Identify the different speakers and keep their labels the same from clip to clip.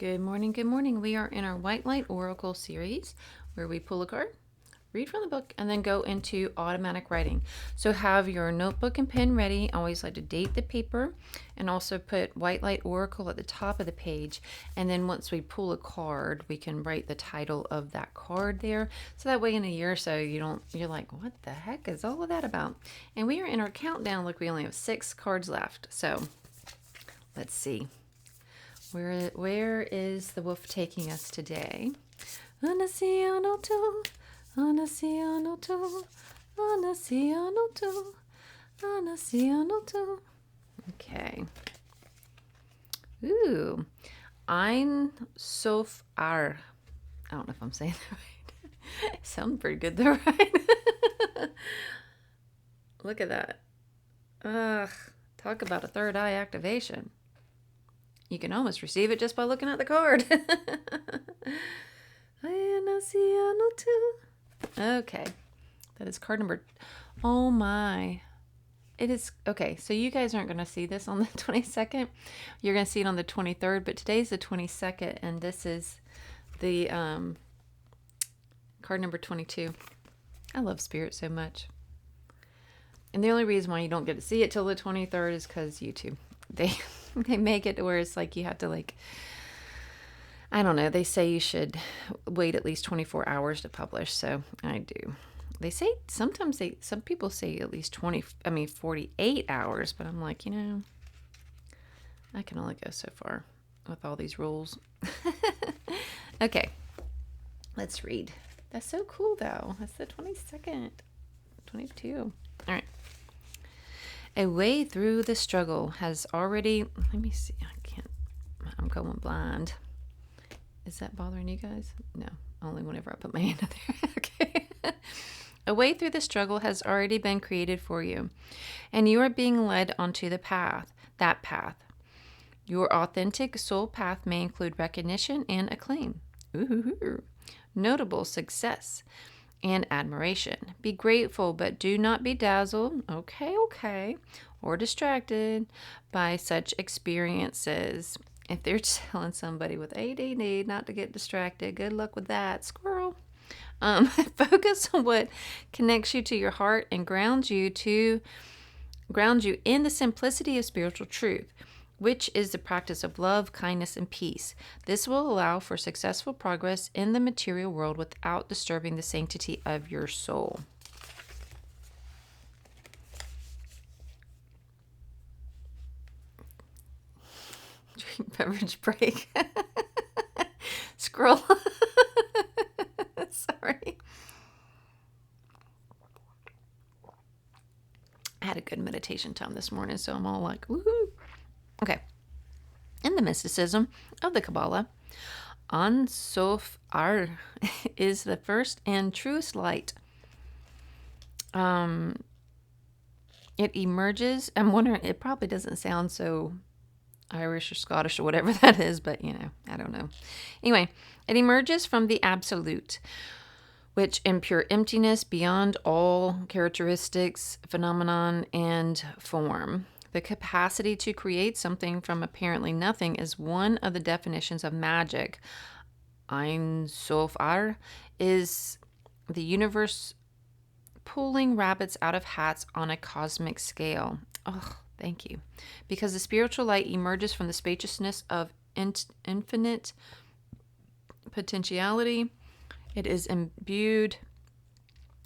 Speaker 1: Good morning, good morning. We are in our White Light Oracle series where we pull a card, read from the book, and then go into automatic writing. So have your notebook and pen ready. I always like to date the paper and also put White Light Oracle at the top of the page. And then once we pull a card, we can write the title of that card there. So that way in a year or so, you're like, what the heck is all of that about? And we are in our countdown. Look, we only have 6 cards left. So let's see. Where is the wolf taking us today? Okay. Ooh. Ein Soph I don't know if I'm saying that right. Sounds pretty good though, right? Look at that. Ugh. Talk about a third eye activation. You can almost receive it just by looking at the card. Okay. That is card number. Oh my. It is. Okay. So you guys aren't going to see this on the 22nd. You're going to see it on the 23rd. But today's the 22nd. And this is the card number 22. I love spirit so much. And the only reason why you don't get to see it till the 23rd is because YouTube. They make it where it's like you have to I don't know. They say you should wait at least 24 hours to publish. So I do. They say some people say at least 48 hours, but I'm like, I can only go so far with all these rules. Okay. Let's read. That's so cool though. That's the 22nd, 22. All right. A way through the struggle has already... Let me see. I'm going blind. Is that bothering you guys? No. Only whenever I put my hand in there. Okay. A way through the struggle has already been created for you, and you are being led onto the path. That path. Your authentic soul path may include recognition and acclaim. Ooh. Notable success and admiration. Be grateful, but do not be dazzled, okay, or distracted by such experiences. If they're telling somebody with ADD not to get distracted, good luck with that, squirrel. Focus on what connects you to your heart and grounds you in the simplicity of spiritual truth, which is the practice of love, kindness, and peace. This will allow for successful progress in the material world without disturbing the sanctity of your soul. Drink beverage break. Scroll. Sorry. I had a good meditation time this morning, so I'm all like, woohoo. Okay. In the mysticism of the Kabbalah, An Sof Ar is the first and truest light. It emerges. I'm wondering, it probably doesn't sound so Irish or Scottish or whatever that is, but I don't know. Anyway, it emerges from the absolute, which in pure emptiness beyond all characteristics, phenomenon, and form. The capacity to create something from apparently nothing is one of the definitions of magic. Ein Sof Ar is the universe pulling rabbits out of hats on a cosmic scale. Oh, thank you. Because the spiritual light emerges from the spaciousness of infinite potentiality. It is imbued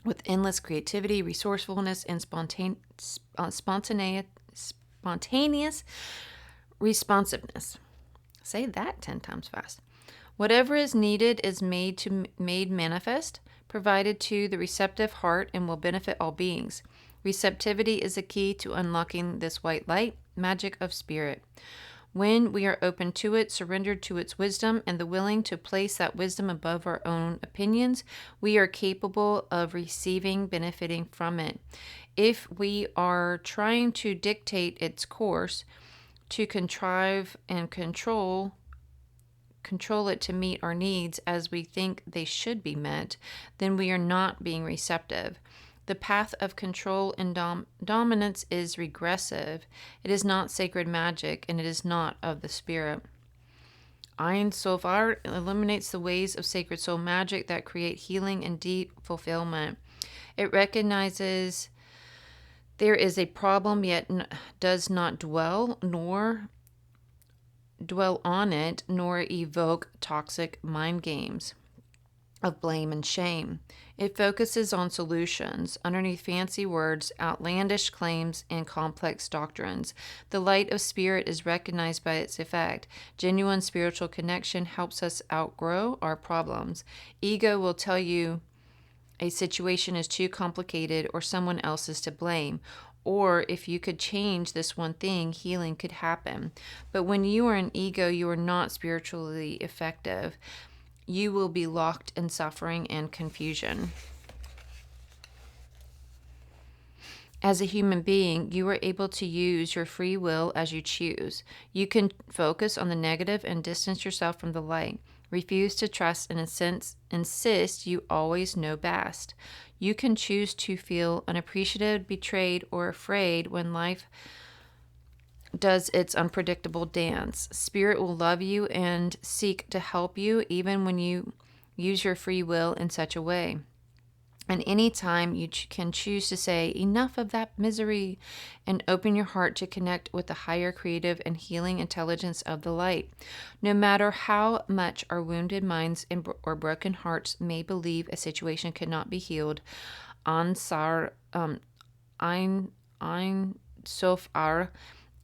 Speaker 1: with endless creativity, resourcefulness, and spontaneous responsiveness. Say that 10 times fast. Whatever is needed is made manifest, provided to the receptive heart, and will benefit all beings. Receptivity is a key to unlocking this white light, magic of spirit. When we are open to it, surrendered to its wisdom, and the willing to place that wisdom above our own opinions, we are capable of benefiting from it. If we are trying to dictate its course, to contrive and control it to meet our needs as we think they should be met, then we are not being receptive. The path of control and dominance is regressive. It is not sacred magic, and it is not of the spirit. Ein Soph eliminates the ways of sacred soul magic that create healing and deep fulfillment. It recognizes there is a problem, yet does not dwell on it, nor evoke toxic mind games of blame and shame. It focuses on solutions underneath fancy words, outlandish claims, and complex doctrines. The light of spirit is recognized by its effect. Genuine spiritual connection helps us outgrow our problems. Ego will tell you a situation is too complicated or someone else is to blame. Or if you could change this one thing, healing could happen. But when you are in ego, you are not spiritually effective. You will be locked in suffering and confusion. As a human being, you are able to use your free will as you choose. You can focus on the negative and distance yourself from the light. Refuse to trust and insist you always know best. You can choose to feel unappreciated, betrayed, or afraid when life does its unpredictable dance. Spirit will love you and seek to help you even when you use your free will in such a way. And any time you can choose to say, enough of that misery, and open your heart to connect with the higher creative and healing intelligence of the light. No matter how much our wounded minds or broken hearts may believe a situation cannot be healed, Ansar, Ein Soph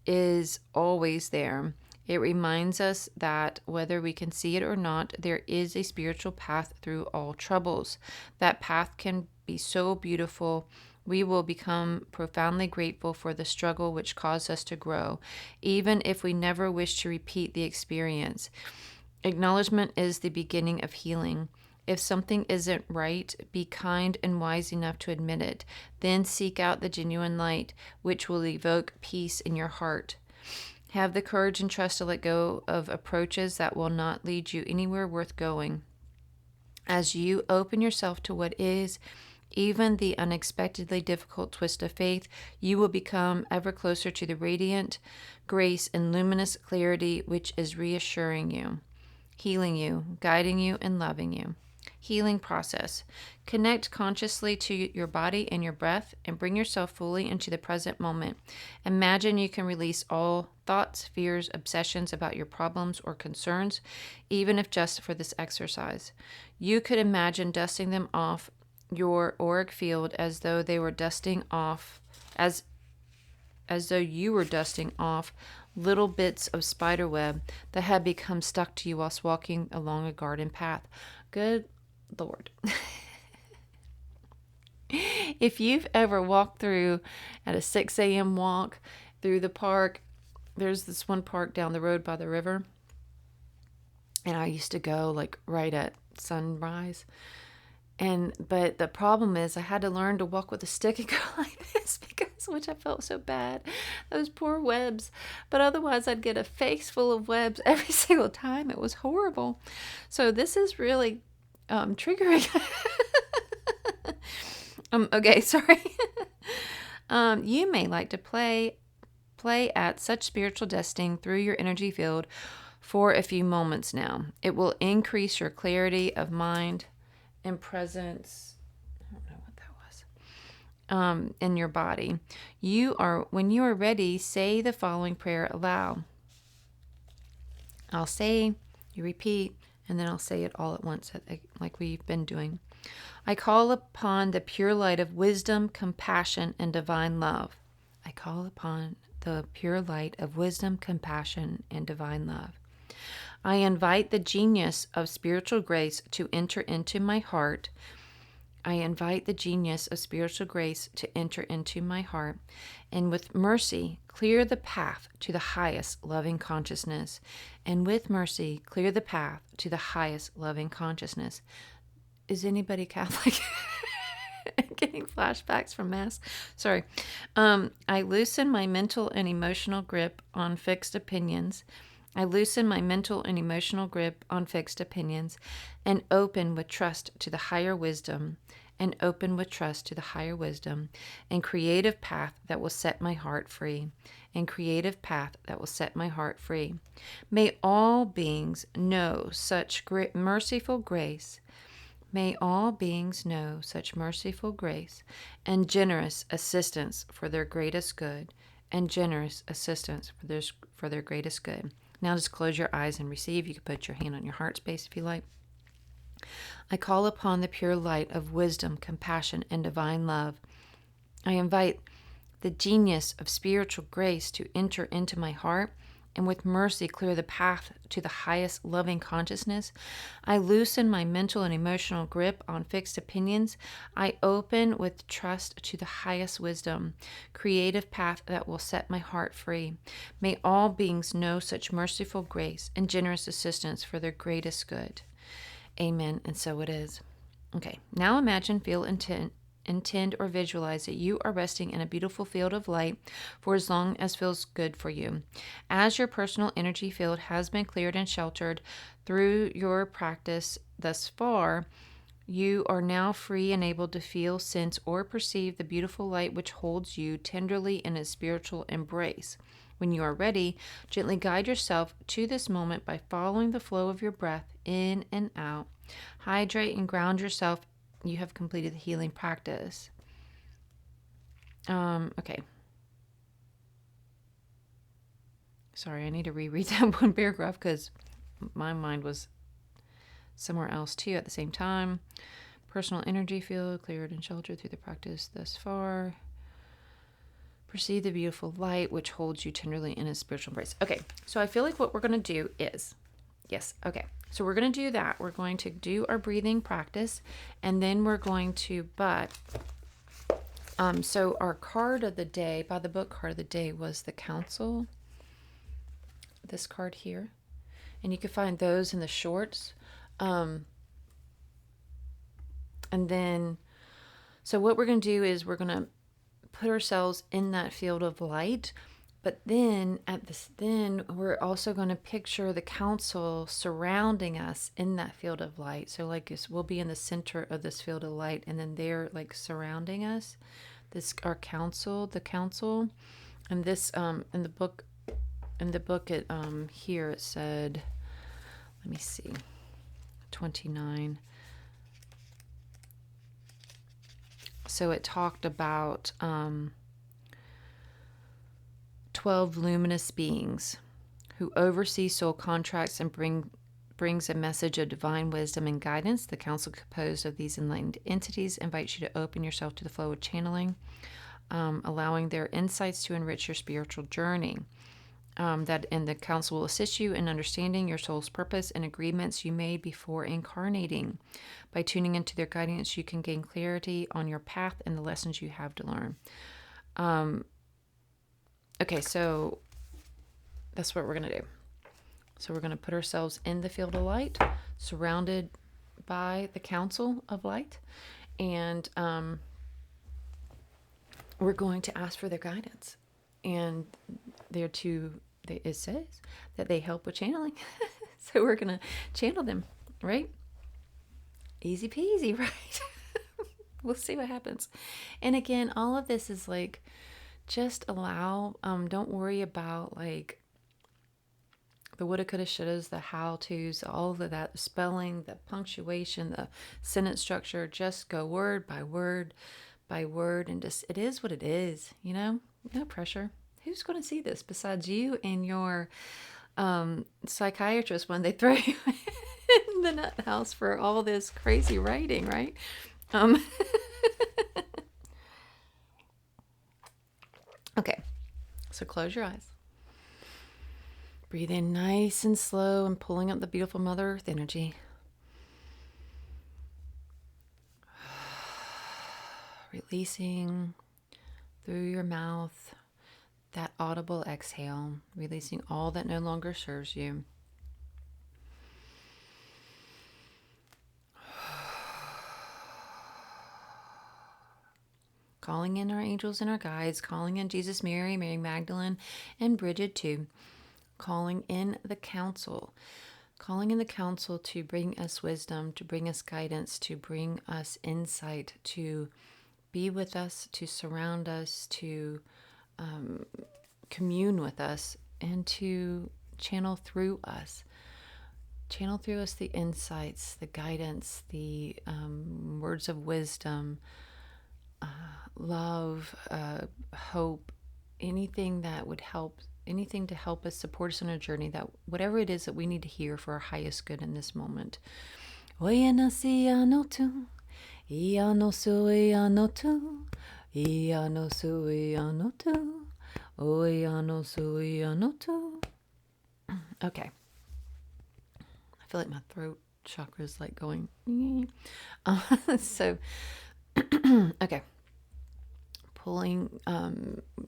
Speaker 1: is always there. It reminds us that whether we can see it or not, there is a spiritual path through all troubles. That path can be so beautiful. We will become profoundly grateful for the struggle which caused us to grow, even if we never wish to repeat the experience. Acknowledgement is the beginning of healing. If something isn't right, be kind and wise enough to admit it. Then seek out the genuine light, which will evoke peace in your heart. Have the courage and trust to let go of approaches that will not lead you anywhere worth going. As you open yourself to what is, even the unexpectedly difficult twist of faith, you will become ever closer to the radiant grace and luminous clarity which is reassuring you, healing you, guiding you, and loving you. Healing process. Connect consciously to your body and your breath and bring yourself fully into the present moment. Imagine you can release all thoughts, fears, obsessions about your problems or concerns, even if just for this exercise. You could imagine dusting them off your auric field as though they were dusting off, as though you were dusting off little bits of spider web that had become stuck to you whilst walking along a garden path. Good Lord. If you've ever walked through at a 6 a.m. walk through the park, there's this one park down the road by the river. And I used to go like right at sunrise. But the problem is I had to learn to walk with a stick and go like this which I felt so bad. Those poor webs. But otherwise I'd get a face full of webs every single time. It was horrible. So this is really triggering. Okay, sorry. You may like to play at such spiritual dusting through your energy field for a few moments now. It will increase your clarity of mind and presence. I don't know what that was. In your body. When you are ready, say the following prayer aloud. I'll say, you repeat, and then I'll say it all at once, like we've been doing. I call upon the pure light of wisdom, compassion, and divine love. I call upon the pure light of wisdom, compassion, and divine love. I invite the genius of spiritual grace to enter into my heart. I invite the genius of spiritual grace to enter into my heart, and with mercy, clear the path to the highest loving consciousness. And with mercy, clear the path to the highest loving consciousness. Is anybody Catholic? Getting flashbacks from Mass. Sorry. I loosen my mental and emotional grip on fixed opinions. I loosen my mental and emotional grip on fixed opinions and open with trust to the higher wisdom and creative path that will set my heart free. and creative path that will set my heart free. May all beings know such merciful grace. May all beings know such merciful grace and generous assistance for their greatest good, and generous assistance for their greatest good. Now just close your eyes and receive. You can put your hand on your heart space if you like. I call upon the pure light of wisdom, compassion, and divine love. I invite the genius of spiritual grace to enter into my heart and with mercy clear the path to the highest loving consciousness. I loosen my mental and emotional grip on fixed opinions. I open with trust to the highest wisdom, creative path that will set my heart free. May all beings know such merciful grace and generous assistance for their greatest good. Amen, and so it is. Okay, now imagine, feel, intend or visualize that you are resting in a beautiful field of light for as long as feels good for you. As your personal energy field has been cleared and sheltered through your practice thus far, you are now free and able to feel, sense, or perceive the beautiful light which holds you tenderly in its spiritual embrace. When you are ready, gently guide yourself to this moment by following the flow of your breath in and out. Hydrate and ground yourself. You have completed the healing practice. Okay. Sorry, I need to reread that one paragraph because my mind was somewhere else too at the same time. Personal energy field cleared and sheltered through the practice thus far. Perceive the beautiful light which holds you tenderly in its spiritual embrace. Okay, so I feel like what we're going to do is, yes, okay. So we're going to do that. We're going to do our breathing practice, and then we're going to, so our card of the day, by the book card of the day, was the Council. This card here. And you can find those in the shorts. And then, so what we're going to do is we're going to put ourselves in that field of light, but then we're also going to picture the council surrounding us in that field of light. So like we'll be in the center of this field of light, and then they're like surrounding us. This our council, the council, and this in the book it here it said, let me see, 29. So it talked about 12 luminous beings who oversee soul contracts and brings a message of divine wisdom and guidance. The council composed of these enlightened entities invites you to open yourself to the flow of channeling, allowing their insights to enrich your spiritual journey. And the council will assist you in understanding your soul's purpose and agreements you made before incarnating. By tuning into their guidance, you can gain clarity on your path and the lessons you have to learn. Okay, so that's what we're going to do. So we're going to put ourselves in the field of light, surrounded by the council of light, and we're going to ask for their guidance. And it says that they help with channeling. So we're going to channel them, right? Easy peasy, right? We'll see what happens. And again, all of this is like, just allow, don't worry about like the woulda, coulda, shouldas, the how-tos, all of that, the spelling, the punctuation, the sentence structure. Just go word by word by word, and just, it is what it is, no pressure. Who's going to see this besides you and your psychiatrist when they throw you in the nut house for all this crazy writing, right? Okay, so close your eyes. Breathe in nice and slow and pulling up the beautiful Mother Earth energy. Releasing through your mouth that audible exhale, releasing all that no longer serves you. Calling in our angels and our guides, calling in Jesus, Mary, Mary Magdalene, and Bridget too. Calling in the council to bring us wisdom, to bring us guidance, to bring us insight, to be with us, to surround us, to commune with us and to channel through us. Channel through us the insights, the guidance, the words of wisdom, love, hope, anything that would help, anything to help us, support us on our journey, that whatever it is that we need to hear for our highest good in this moment. Okay. I feel like my throat chakra is like going. So, okay. Pulling.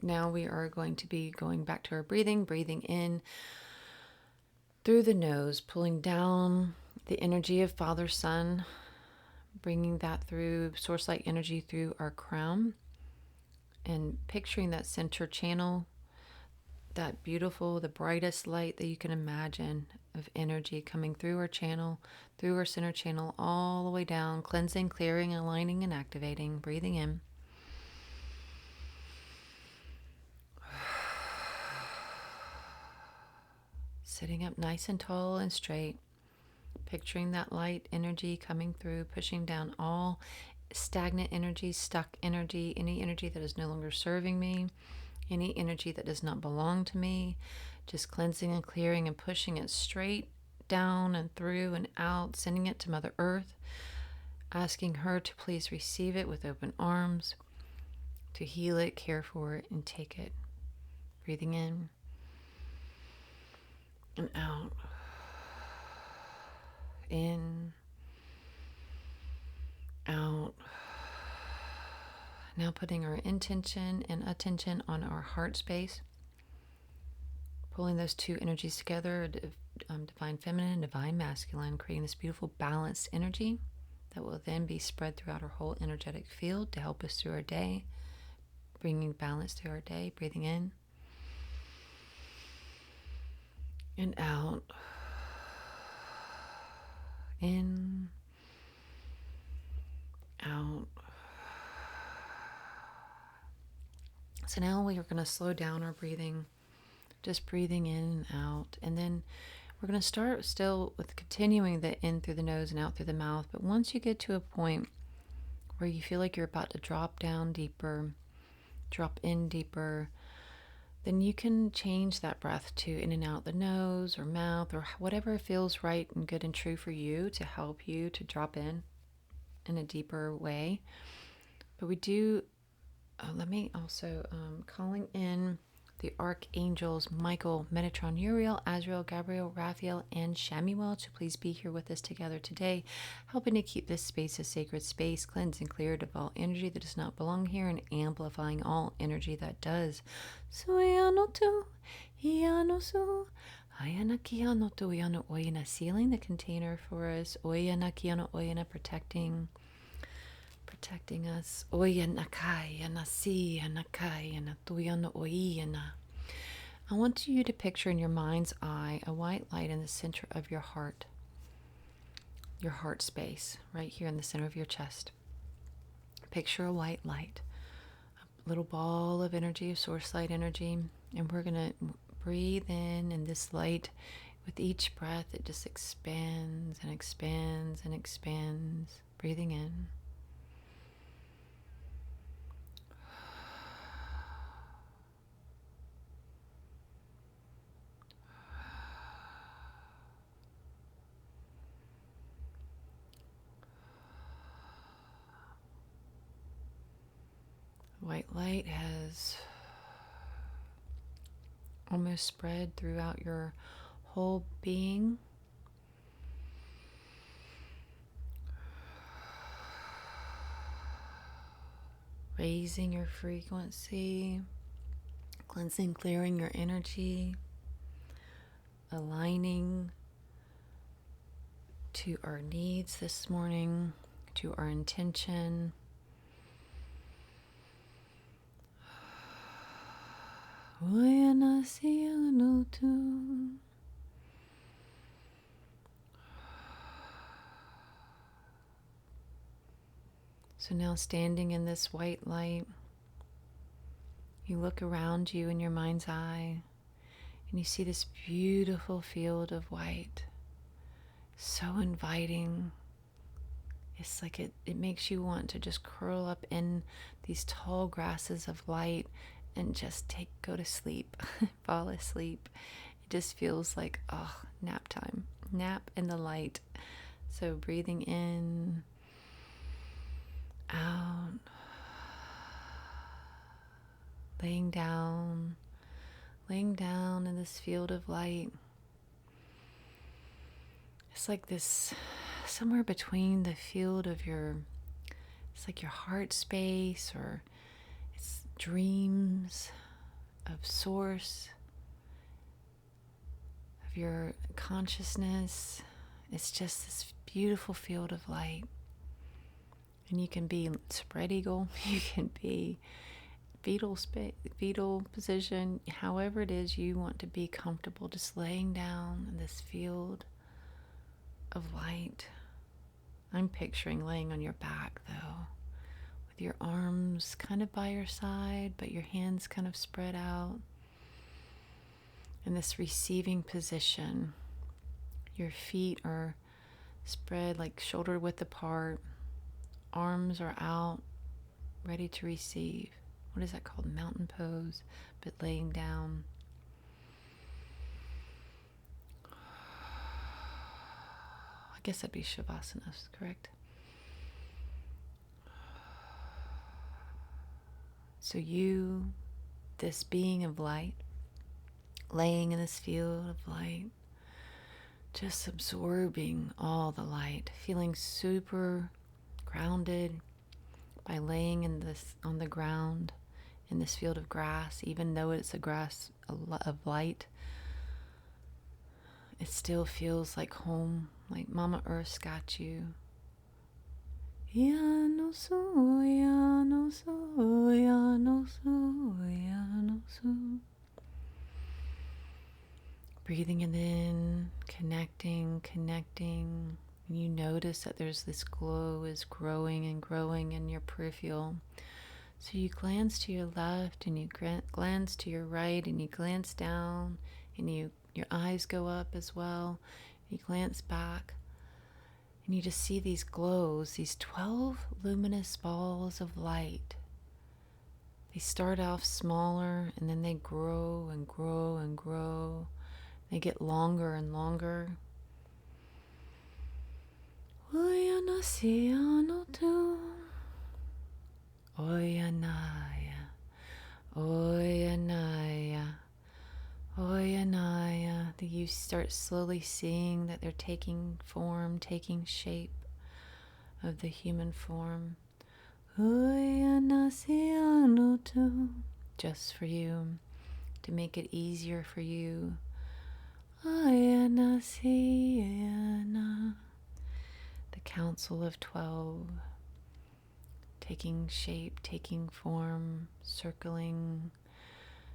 Speaker 1: Now we are going to be going back to our breathing. Breathing in through the nose, pulling down the energy of Father Sun, bringing that through source light energy through our crown, and picturing that center channel, that beautiful, the brightest light that you can imagine of energy coming through our channel, through our center channel, all the way down, cleansing, clearing, aligning, and activating. Breathing in. Sitting up nice and tall and straight, picturing that light energy coming through, pushing down all stagnant energy, stuck energy, any energy that is no longer serving me, any energy that does not belong to me, just cleansing and clearing and pushing it straight down and through and out, sending it to Mother Earth, asking her to please receive it with open arms, to heal it, care for it, and take it. Breathing in and out. In, out. Now putting our intention and attention on our heart space, pulling those two energies together, divine feminine, divine masculine, creating this beautiful balanced energy that will then be spread throughout our whole energetic field to help us through our day, bringing balance to our day. Breathing in and out. In, out. So now we are going to slow down our breathing, just breathing in and out. And then we're going to start still with continuing the in through the nose and out through the mouth. But once you get to a point where you feel like you're about to drop down deeper, drop in deeper, then you can change that breath to in and out the nose or mouth or whatever feels right and good and true for you to help you to drop in a deeper way. But we do, let me also, calling in the archangels Michael, Metatron, Uriel, Azrael, Gabriel, Raphael, and Shamuel to please be here with us together today, helping to keep this space a sacred space, cleansed and cleared of all energy that does not belong here, and amplifying all energy that does. Sealing the container for us, protecting us. I want you to picture in your mind's eye a white light in the center of your heart space, right here in the center of your chest. Picture a white light, a little ball of energy, of source light energy, and we're going to breathe in, and this light, with each breath, it just expands and expands and expands. Breathing in. White light has almost spread throughout your whole being. Raising your frequency, cleansing, clearing your energy, aligning to our needs this morning, to our intention. So now standing in this white light, You look around you in your mind's eye and you see this beautiful field of white. So inviting. It's like it makes you want to just curl up in these tall grasses of light and just go to sleep, fall asleep. It just feels like, oh, nap time, nap in the light. So breathing in, out, laying down in this field of light. It's like this, somewhere between the field of it's like your heart space, or it's dreams of source, of your consciousness. It's just this beautiful field of light. And you can be spread eagle, you can be fetal position, however it is you want to be comfortable, just laying down in this field of light. I'm picturing laying on your back though, with your arms kind of by your side, but your hands kind of spread out in this receiving position. Your feet are spread like shoulder width apart, arms are out, ready to receive. What is that called? Mountain pose, but laying down. I guess that'd be Shavasana, correct? So you, this being of light, laying in this field of light, just absorbing all the light, feeling super grounded by laying on the ground in this field of grass. Even though it's a grass of light, it still feels like home, like Mama Earth's got you. Ya no so, ya no so, ya no so, ya no so. Breathing it in, connecting. And you notice that there's this glow is growing and growing in your peripheral. So you glance to your left and you glance to your right, and you glance down, and your eyes go up as well. You glance back and you just see these glows, these 12 luminous balls of light. They start off smaller and then they grow and grow and grow. They get longer and longer. Oyanaya, Oyanaya, Oyanaya. You start slowly seeing that they're taking form, taking shape of the human form. Oyanasianotu. Just for you, to make it easier for you. Ayanasiyana. The Council of 12. Taking shape, taking form, circling,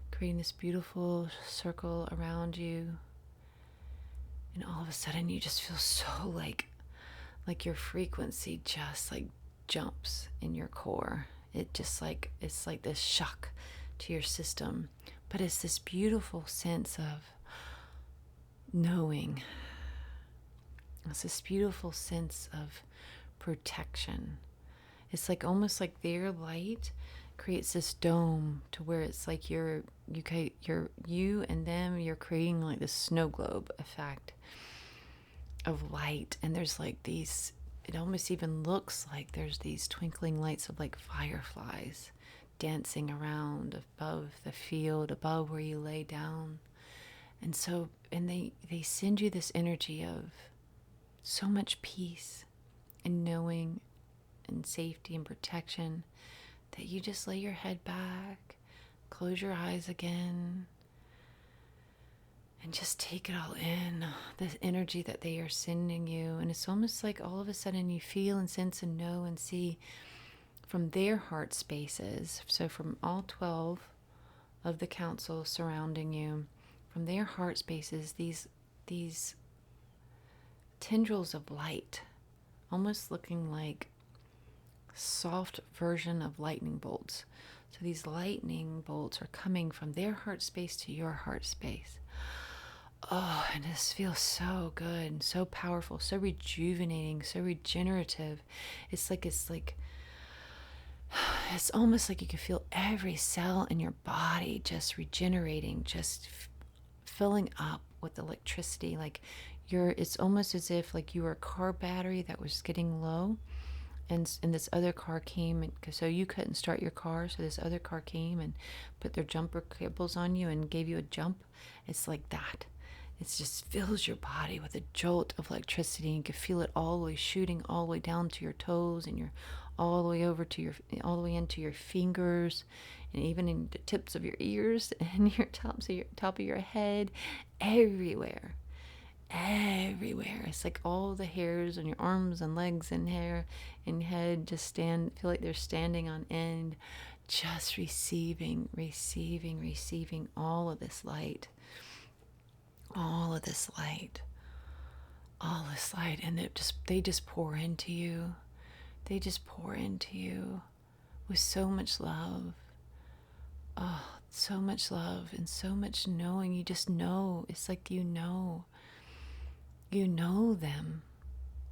Speaker 1: creating this beautiful circle around you. And all of a sudden you just feel so like your frequency just like jumps in your core. It just like, it's like this shock to your system. But it's this beautiful sense of knowing. It's this beautiful sense of protection. It's like almost like their light creates this dome to where it's like you and them, you're creating like this snow globe effect of light. And there's like these, it almost even looks like there's these twinkling lights of like fireflies dancing around above the field, above where you lay down. And so, and they send you this energy of so much peace and knowing and safety and protection, that you just lay your head back, close your eyes again, and just take it all in, this energy that they are sending you. And it's almost like all of a sudden you feel and sense and know and see from their heart spaces, so from all 12 of the council surrounding you, from their heart spaces, these tendrils of light, almost looking like soft version of lightning bolts. So these lightning bolts are coming from their heart space to your heart space. Oh, and this feels so good, so powerful, so rejuvenating, so regenerative. It's like it's almost like you can feel every cell in your body just regenerating, just filling up with electricity. Like it's almost as if like you were a car battery that was getting low, and this other car came, and so you couldn't start your car, so this other car came and put their jumper cables on you and gave you a jump. It's like that. It just fills your body with a jolt of electricity. You can feel it all the way shooting all the way down to your toes, and you're all the way over to all the way into your fingers, and even in the tips of your ears and your top of your head, everywhere. Everywhere. It's like all the hairs on your arms and legs and hair and head just feel like they're standing on end, just receiving all of this light. All of this light, and they just pour into you. They just pour into you with so much love. Oh, so much love and so much knowing. You just know. It's like you know them.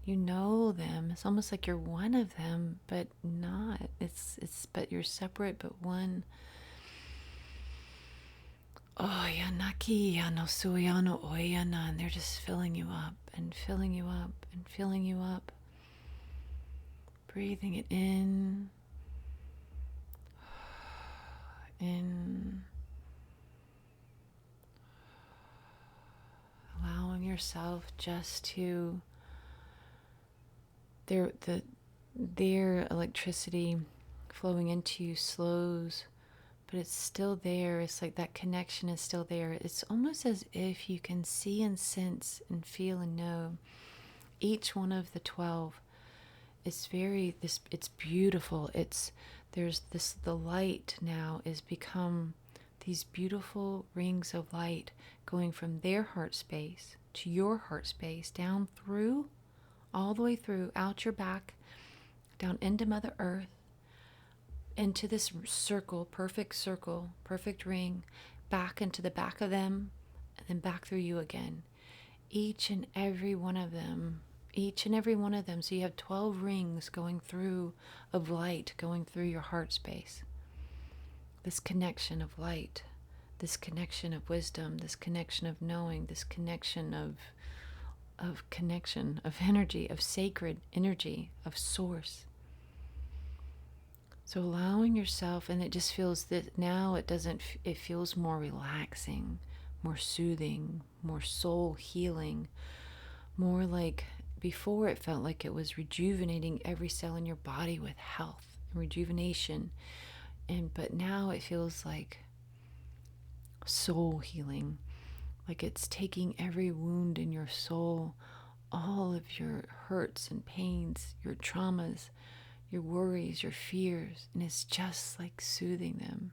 Speaker 1: You know them. It's almost like you're one of them, but not. But you're separate, but one. Oh, ya naki, ya no suya no oyana, and they're just filling you up and filling you up and filling you up. Breathing it in, allowing yourself just to their electricity flowing into you slows. But it's still there. It's like that connection is still there. It's almost as if you can see and sense and feel and know each one of the 12. It's beautiful. The light now is become these beautiful rings of light going from their heart space to your heart space, down through, all the way through, out your back, down into Mother Earth, into this perfect ring, back into the back of them, and then back through you again. Each and every one of them. So you have 12 rings going through of light, going through your heart space. This connection of light, this connection of wisdom, this connection of knowing, this connection of energy, of sacred energy, of source. So allowing yourself, and it just feels that now it feels more relaxing, more soothing, more soul healing, more like before it felt like it was rejuvenating every cell in your body with health and rejuvenation. But now it feels like soul healing, like it's taking every wound in your soul, all of your hurts and pains, your traumas, your worries, your fears, and it's just like soothing them.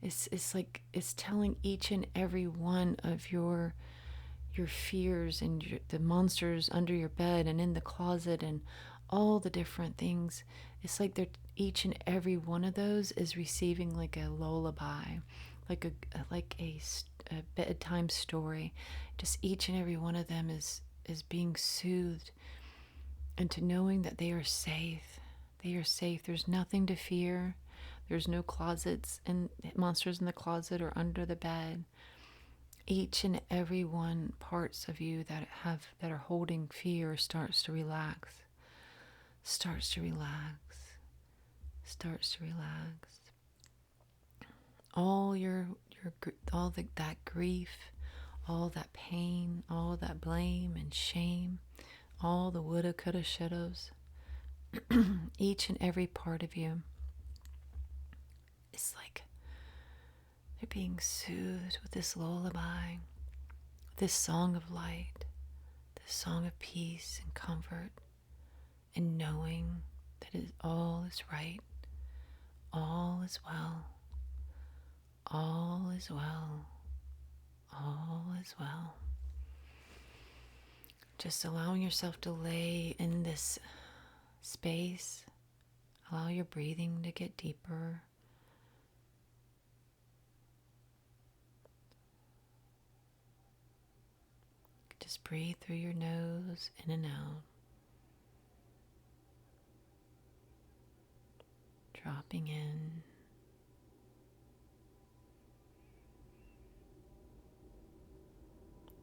Speaker 1: It's like it's telling each and every one of your fears and the monsters under your bed and in the closet and all the different things. It's like each and every one of those is receiving like a lullaby, like a bedtime story. Just each and every one of them is being soothed into knowing that they are safe. They are safe. There's nothing to fear. There's no closets and monsters in the closet or under the bed. Each and every one parts of you that are holding fear starts to relax. All that grief, all that pain, all that blame and shame, all the woulda, coulda, shouldas, each and every part of you is like they're being soothed with this lullaby, this song of light, this song of peace and comfort, and knowing that all is right, all is well, all is well, all is well. Just allowing yourself to lay in this space. Allow your breathing to get deeper. Just breathe through your nose, in and out. Dropping in.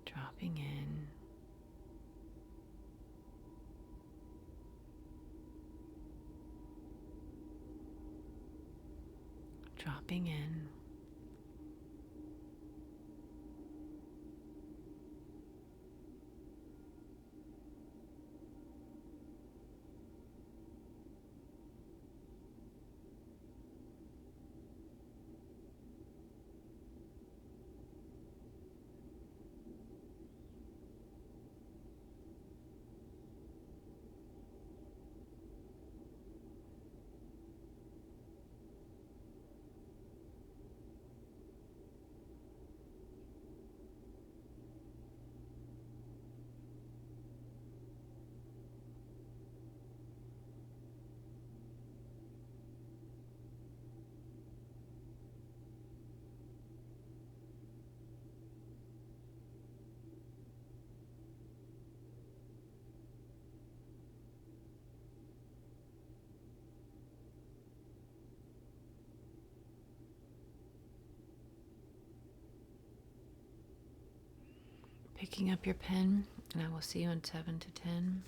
Speaker 1: Dropping in. Dropping in. Picking up your pen, and I will see you in 7 to 10.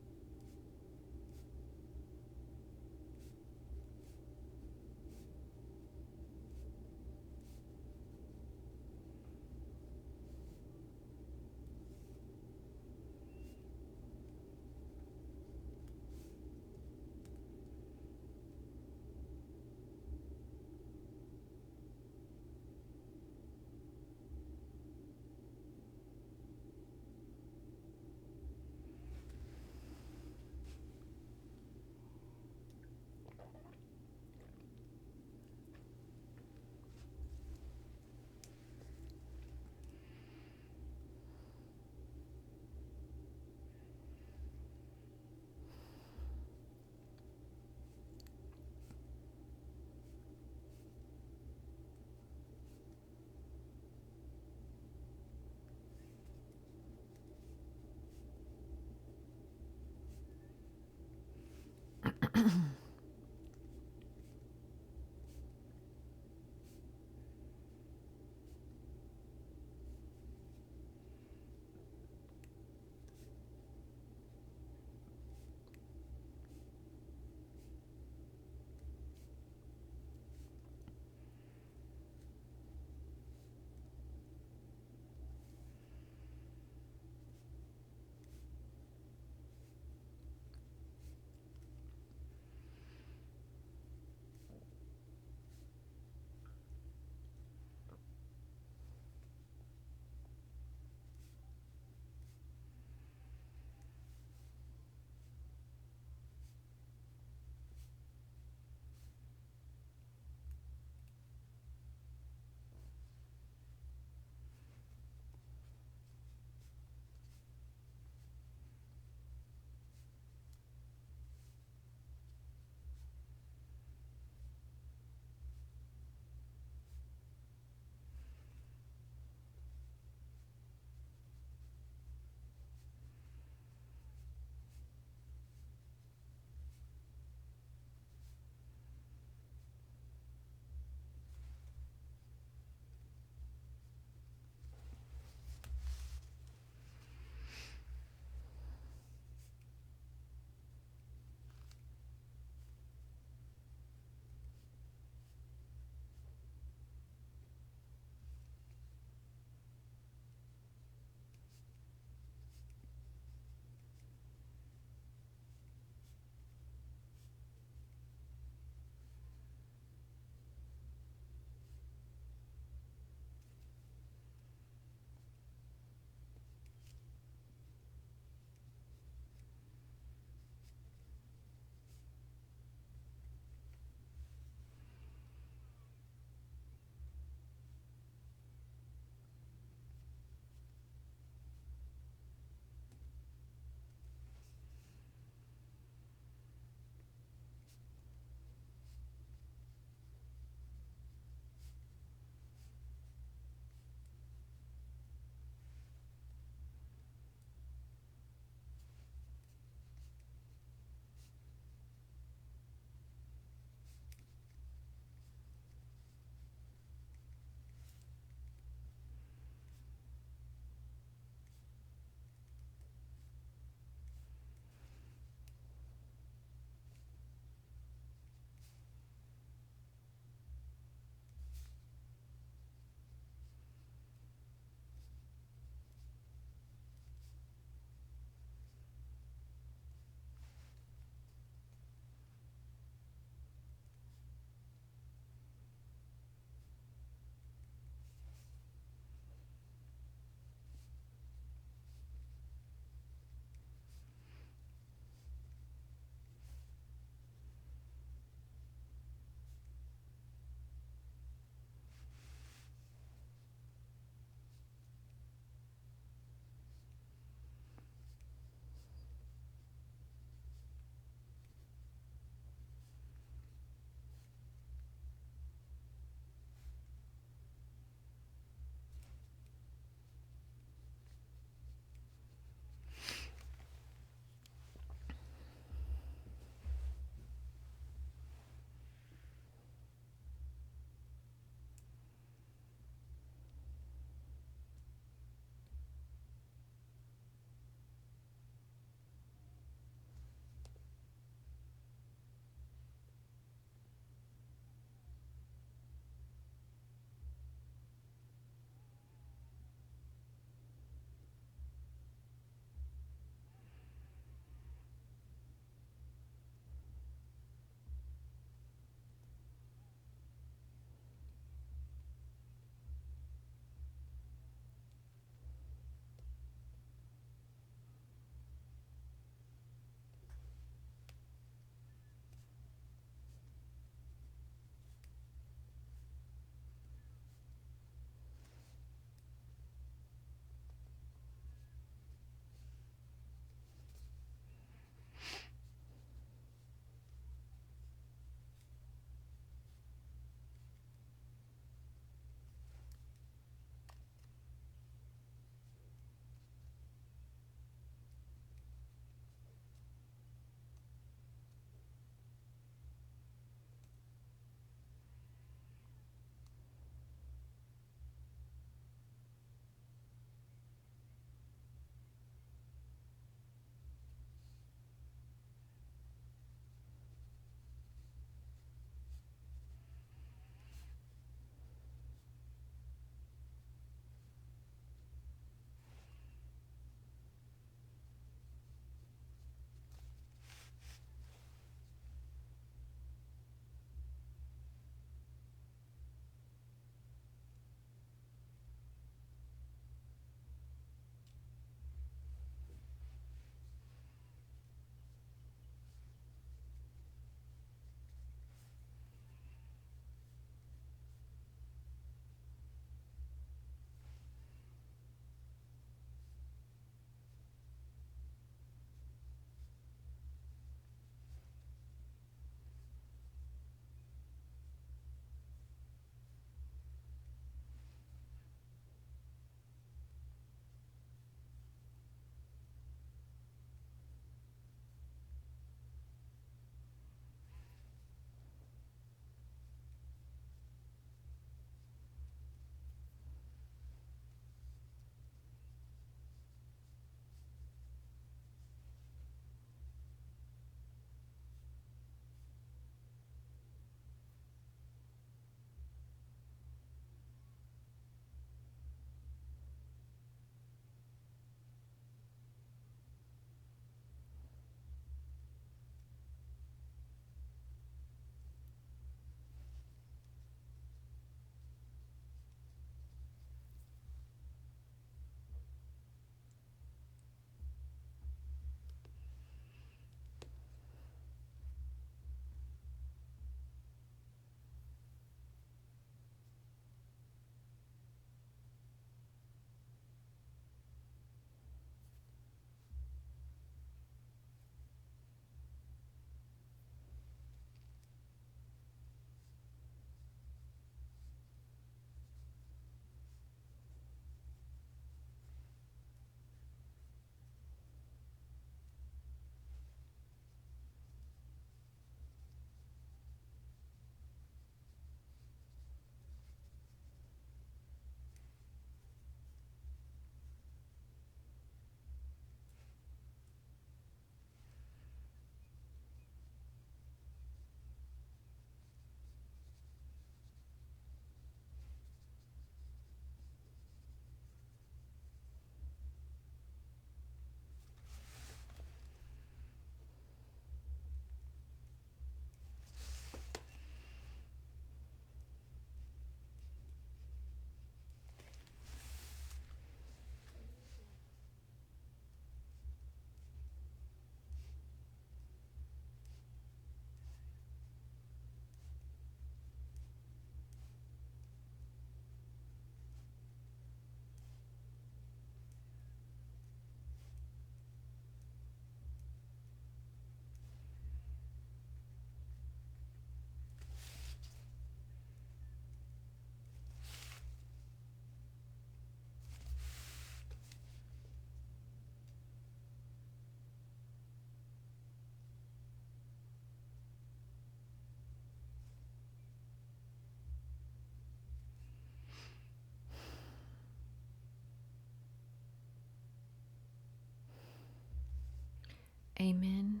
Speaker 1: Amen.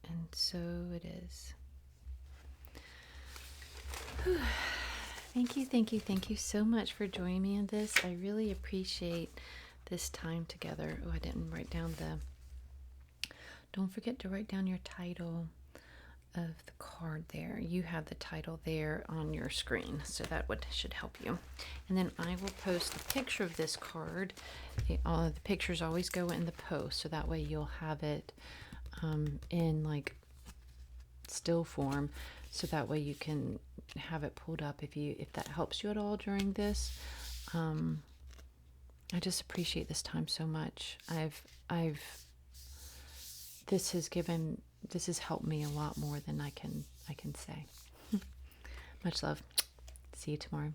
Speaker 1: And so it is. Whew. Thank you so much for joining me in this. I really appreciate this time together. Oh, I didn't write down don't forget to write down your title of the card there. You have the title there on your screen, so that should help you. And then I will post a picture of this card. The pictures always go in the post, so that way you'll have it in like still form, so that way you can have it pulled up if that helps you at all during this. I just appreciate this time so much. This has helped me a lot more than I can say. Much love. See you tomorrow.